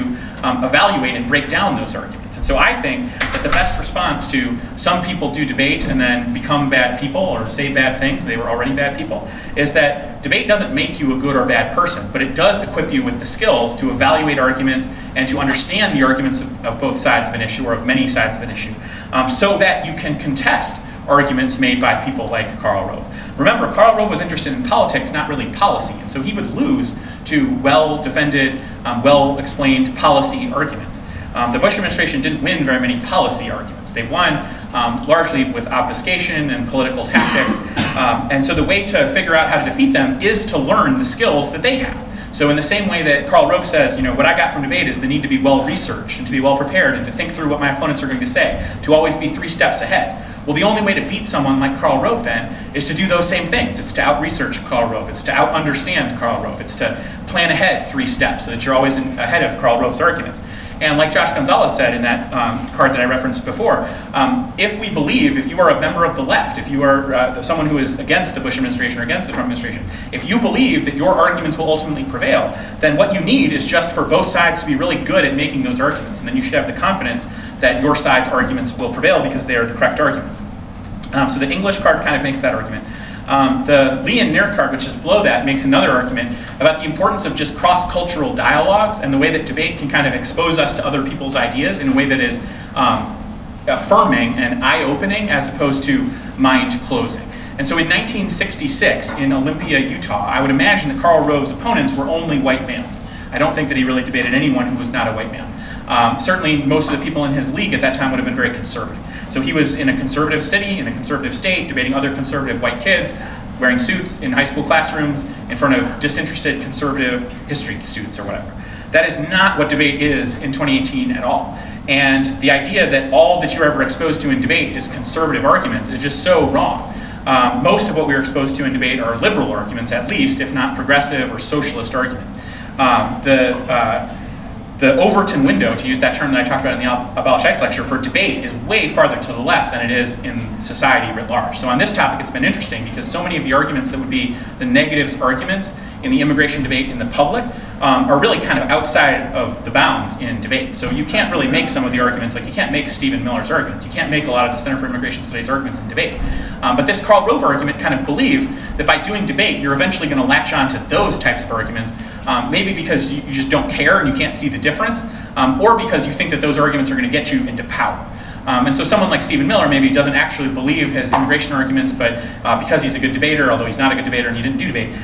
evaluate and break down those arguments. And so I think that the best response to some people do debate and then become bad people or say bad things, they were already bad people, is that debate doesn't make you a good or bad person, but it does equip you with the skills to evaluate arguments and to understand the arguments of both sides of an issue or of many sides of an issue, so that you can contest arguments made by people like Karl Rove. Remember, Karl Rove was interested in politics, not really policy, and so he would lose to well-defended, well-explained policy arguments. The Bush administration didn't win very many policy arguments. They won largely with obfuscation and political tactics, and so the way to figure out how to defeat them is to learn the skills that they have. So in the same way that Karl Rove says, what I got from debate is the need to be well-researched and to be well-prepared and to think through what my opponents are going to say, to always be 3 steps ahead. Well, the only way to beat someone like Karl Rove then is to do those same things. It's to out-research Karl Rove. It's to out-understand Karl Rove. It's to plan ahead 3 steps so that you're always ahead of Karl Rove's arguments. And like Josh Gonzalez said in that card that I referenced before, if you are a member of the left, if you are someone who is against the Bush administration or against the Trump administration, if you believe that your arguments will ultimately prevail, then what you need is just for both sides to be really good at making those arguments. And then you should have the confidence that your side's arguments will prevail because they are the correct arguments. So the English card kind of makes that argument. The Lee and Neer card, which is below that, makes another argument about the importance of just cross-cultural dialogues and the way that debate can kind of expose us to other people's ideas in a way that is affirming and eye-opening as opposed to mind-closing. And so in 1966 in Olympia, Utah, I would imagine that Karl Rove's opponents were only white males. I don't think that he really debated anyone who was not a white man. Certainly most of the people in his league at that time would have been very conservative. So he was in a conservative city, in a conservative state, debating other conservative white kids, wearing suits in high school classrooms in front of disinterested conservative history students or whatever. That is not what debate is in 2018 at all. And the idea that all that you're ever exposed to in debate is conservative arguments is just so wrong. Most of what we're exposed to in debate are liberal arguments, at least, if not progressive or socialist arguments. the Overton window, to use that term that I talked about in the Abolish ICE lecture, for debate is way farther to the left than it is in society writ large. So on this topic, it's been interesting because so many of the arguments that would be the negatives arguments in the immigration debate in the public are really kind of outside of the bounds in debate. So you can't really make some of the arguments, like you can't make Stephen Miller's arguments. You can't make a lot of the Center for Immigration Studies arguments in debate. But this Karl Rove argument kind of believes that by doing debate, you're eventually going to latch on to those types of arguments, maybe because you just don't care and you can't see the difference, or because you think that those arguments are going to get you into power. And so someone like Stephen Miller maybe doesn't actually believe his immigration arguments, but because he's a good debater, although he's not a good debater and he didn't do debate,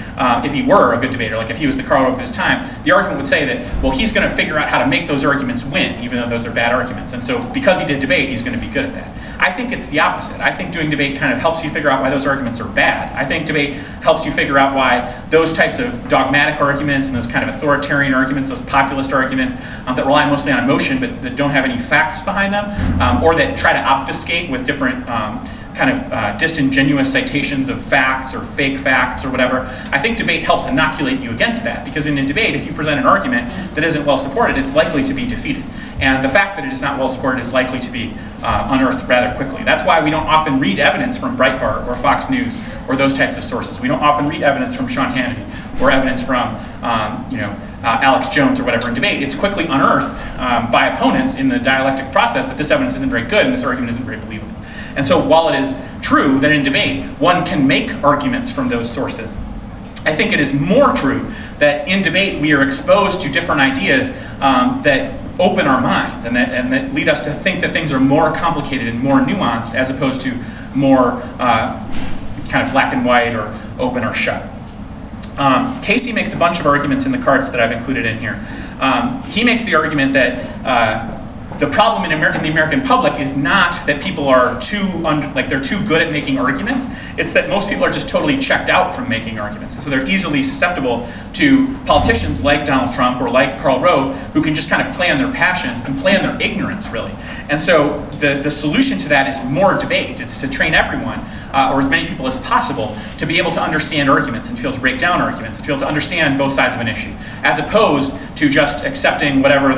if he were a good debater, like if he was the Karl Rove of his time, the argument would say that, well, he's going to figure out how to make those arguments win, even though those are bad arguments. And so because he did debate, he's going to be good at that. I think it's the opposite. I think doing debate kind of helps you figure out why those arguments are bad. I think debate helps you figure out why those types of dogmatic arguments and those kind of authoritarian arguments, those populist arguments that rely mostly on emotion but that don't have any facts behind them, or that try to obfuscate with different disingenuous citations of facts or fake facts or whatever. I think debate helps inoculate you against that, because in a debate, if you present an argument that isn't well supported, it's likely to be defeated. And the fact that it is not well supported is likely to be unearthed rather quickly. That's why we don't often read evidence from Breitbart or Fox News or those types of sources. We don't often read evidence from Sean Hannity or evidence from Alex Jones or whatever in debate. It's quickly unearthed by opponents in the dialectic process that this evidence isn't very good and this argument isn't very believable. And so while it is true that in debate one can make arguments from those sources, I think it is more true that in debate we are exposed to different ideas that open our minds and that lead us to think that things are more complicated and more nuanced as opposed to more kind of black and white or open or shut. Casey makes a bunch of arguments in the cards that I've included in here. He makes the argument that the problem in the American public is not that people are they're too good at making arguments. It's that most people are just totally checked out from making arguments. So they're easily susceptible to politicians like Donald Trump or like Karl Rove, who can just kind of play on their passions and play on their ignorance, really. And so the solution to that is more debate. It's to train everyone, or as many people as possible, to be able to understand arguments and to be able to break down arguments, to be able to understand both sides of an issue, as opposed to just accepting whatever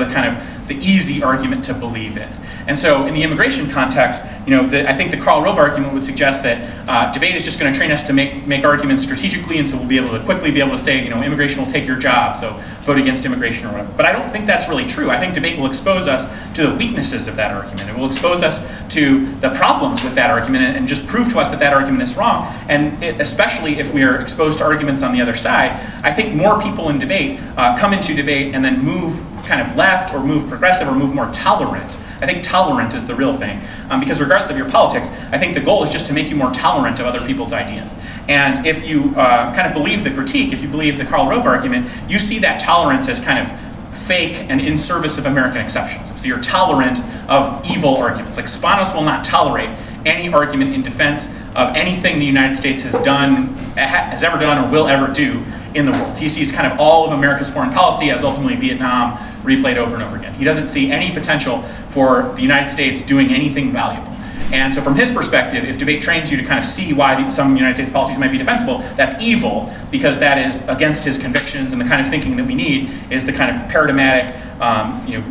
the easy argument to believe is. And so in the immigration context, I think the Karl Rove argument would suggest that debate is just going to train us to make arguments strategically, and so we'll be able to quickly be able to say, immigration will take your job, so vote against immigration or whatever. But I don't think that's really true. I think debate will expose us to the weaknesses of that argument. It will expose us to the problems with that argument and just prove to us that that argument is wrong. And especially if we are exposed to arguments on the other side, I think more people in debate come into debate and then move kind of left or move progressive or move more tolerant. I think tolerant is the real thing, because regardless of your politics, I think the goal is just to make you more tolerant of other people's ideas. And if you kind of believe the critique, if you believe the Karl Rove argument, you see that tolerance as kind of fake and in service of American exceptions. So you're tolerant of evil arguments. Like Spanos will not tolerate any argument in defense of anything the United States has ever done or will ever do in the world. He sees kind of all of America's foreign policy as ultimately Vietnam replayed over and over again. He doesn't see any potential for the United States doing anything valuable. And so from his perspective, if debate trains you to kind of see why some United States policies might be defensible, that's evil, because that is against his convictions, and the kind of thinking that we need is the kind of paradigmatic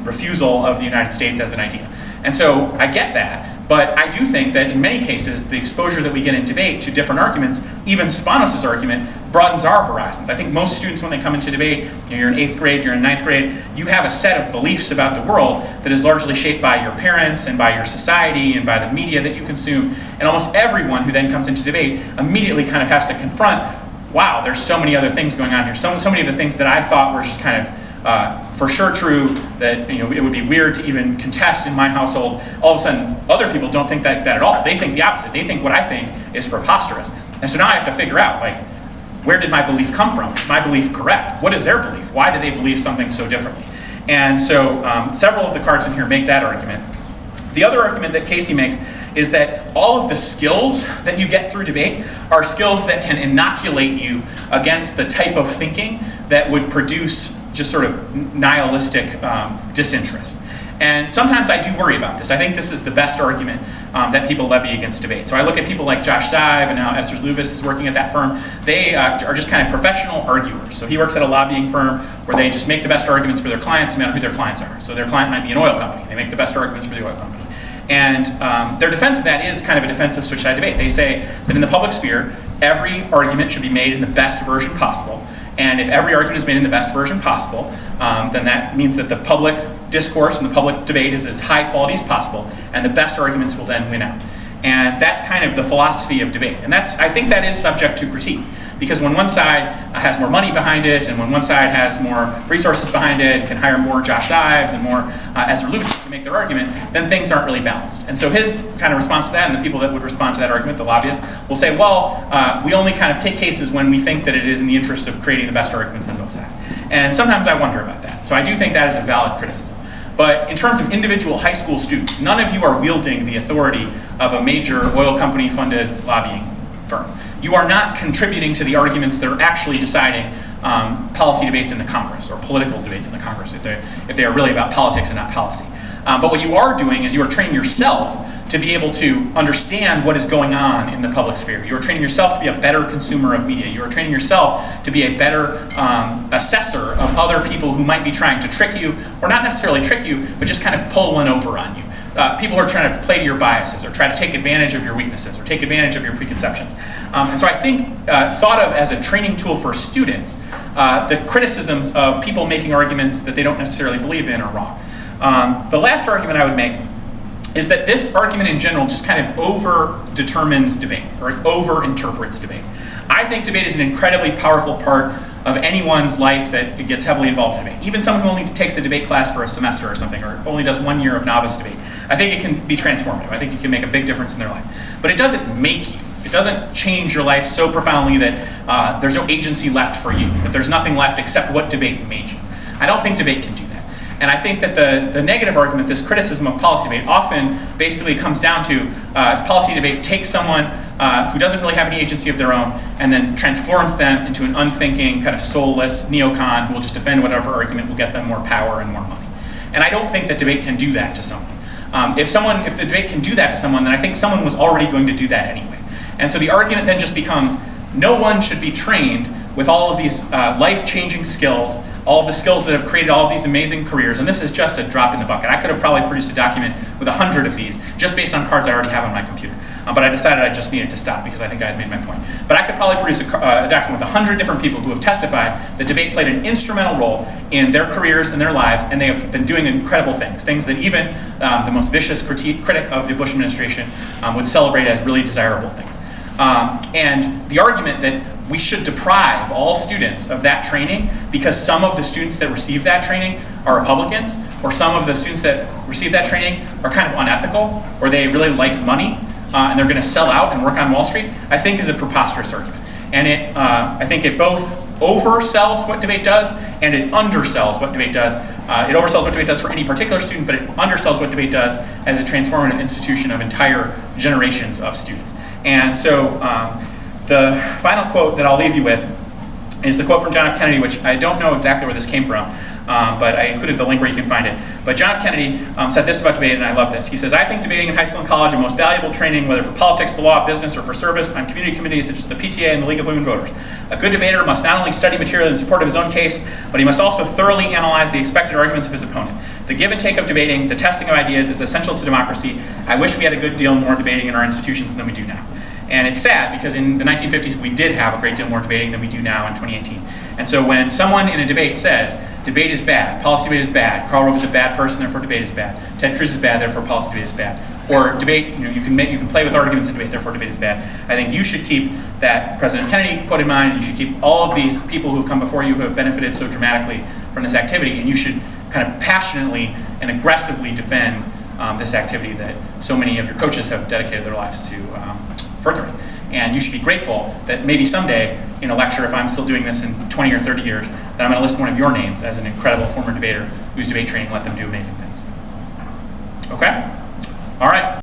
refusal of the United States as an idea. And so I get that. But I do think that in many cases, the exposure that we get in debate to different arguments, even Spanos' argument, broadens our horizons. I think most students, when they come into debate, you're in 8th grade, you're in 9th grade, you have a set of beliefs about the world that is largely shaped by your parents and by your society and by the media that you consume. And almost everyone who then comes into debate immediately kind of has to confront, wow, there's so many other things going on here. So many of the things that I thought were just kind of for sure true, that it would be weird to even contest in my household. All of a sudden, other people don't think that at all. They think the opposite. They think what I think is preposterous. And so now I have to figure out, where did my belief come from? Is my belief correct? What is their belief? Why do they believe something so differently? And so several of the cards in here make that argument. The other argument that Casey makes is that all of the skills that you get through debate are skills that can inoculate you against the type of thinking that would produce just sort of nihilistic disinterest. And sometimes I do worry about this. I think this is the best argument that people levy against debate. So I look at people like Josh Zive, and now Ezra Luvis is working at that firm. They are just kind of professional arguers. So he works at a lobbying firm where they just make the best arguments for their clients, no matter who their clients are. So their client might be an oil company. They make the best arguments for the oil company. And their defense of that is kind of a defense of switch-side debate. They say that in the public sphere, every argument should be made in the best version possible. And if every argument is made in the best version possible, then that means that the public discourse and the public debate is as high quality as possible, and the best arguments will then win out. And that's kind of the philosophy of debate. And I think that is subject to critique. Because when one side has more money behind it, and when one side has more resources behind it, can hire more Josh Zives and more Ezra Luvis to make their argument, then things aren't really balanced. And so his kind of response to that, and the people that would respond to that argument, the lobbyists, will say, well, we only kind of take cases when we think that it is in the interest of creating the best arguments on both sides. And sometimes I wonder about that. So I do think that is a valid criticism. But in terms of individual high school students, none of you are wielding the authority of a major oil company funded lobbying firm. You are not contributing to the arguments that are actually deciding policy debates in the Congress, or political debates in the Congress, if they are really about politics and not policy. But what you are doing is you are training yourself to be able to understand what is going on in the public sphere. You are training yourself to be a better consumer of media. You are training yourself to be a better assessor of other people who might be trying to trick you, or not necessarily trick you, but just kind of pull one over on you. People who are trying to play to your biases, or try to take advantage of your weaknesses, or take advantage of your preconceptions. And so I think thought of as a training tool for students, the criticisms of people making arguments that they don't necessarily believe in are wrong. The last argument I would make is that this argument in general just kind of over-determines debate, or it over-interprets debate. I think debate is an incredibly powerful part of anyone's life that gets heavily involved in debate. Even someone who only takes a debate class for a semester or something, or only does 1 year of novice debate. I think it can be transformative. I think it can make a big difference in their life. But it doesn't make you. It doesn't change your life so profoundly that there's no agency left for you, that there's nothing left except what debate made you. I don't think debate can do that. And I think that the negative argument, this criticism of policy debate, often basically comes down to policy debate takes someone who doesn't really have any agency of their own and then transforms them into an unthinking, kind of soulless neocon who will just defend whatever argument will get them more power and more money. And I don't think that debate can do that to someone. If the debate can do that to someone, then I think someone was already going to do that anyway. And so the argument then just becomes, no one should be trained with all of these life-changing skills, all of the skills that have created all of these amazing careers, and this is just a drop in the bucket. I could have probably produced a document with 100 of these, just based on cards I already have on my computer. But I decided I just needed to stop because I think I had made my point. But I could probably produce a document with 100 different people who have testified that debate played an instrumental role in their careers and their lives, and they have been doing incredible things that even the most vicious critic of the Bush administration would celebrate as really desirable things. And the argument that we should deprive all students of that training because some of the students that receive that training are Republicans, or some of the students that receive that training are kind of unethical, or they really like money, and they're going to sell out and work on Wall Street, I think is a preposterous argument. And I think it both oversells what debate does, and it undersells what debate does. It oversells what debate does for any particular student, but it undersells what debate does as a transformative institution of entire generations of students. And so the final quote that I'll leave you with is the quote from John F. Kennedy, which I don't know exactly where this came from, but I included the link where you can find it. But John F. Kennedy said this about debate, and I love this. He says, "I think debating in high school and college is the most valuable training, whether for politics, the law, business, or for service on community committees such as the PTA and the League of Women Voters. A good debater must not only study material in support of his own case, but he must also thoroughly analyze the expected arguments of his opponent. The give and take of debating, the testing of ideas, is essential to democracy. I wish we had a good deal more debating in our institutions than we do now." And it's sad because in the 1950s we did have a great deal more debating than we do now in 2018. And so when someone in a debate says, debate is bad, policy debate is bad, Karl Rove is a bad person, therefore debate is bad, Ted Cruz is bad, therefore policy debate is bad, or debate, you can play with arguments in debate, therefore debate is bad, I think you should keep that President Kennedy quote in mind, and you should keep all of these people who have come before you who have benefited so dramatically from this activity, and you should kind of passionately and aggressively defend this activity that so many of your coaches have dedicated their lives to furthering. And you should be grateful that maybe someday in a lecture, if I'm still doing this in 20 or 30 years, that I'm going to list one of your names as an incredible former debater whose debate training let them do amazing things. Okay? All right.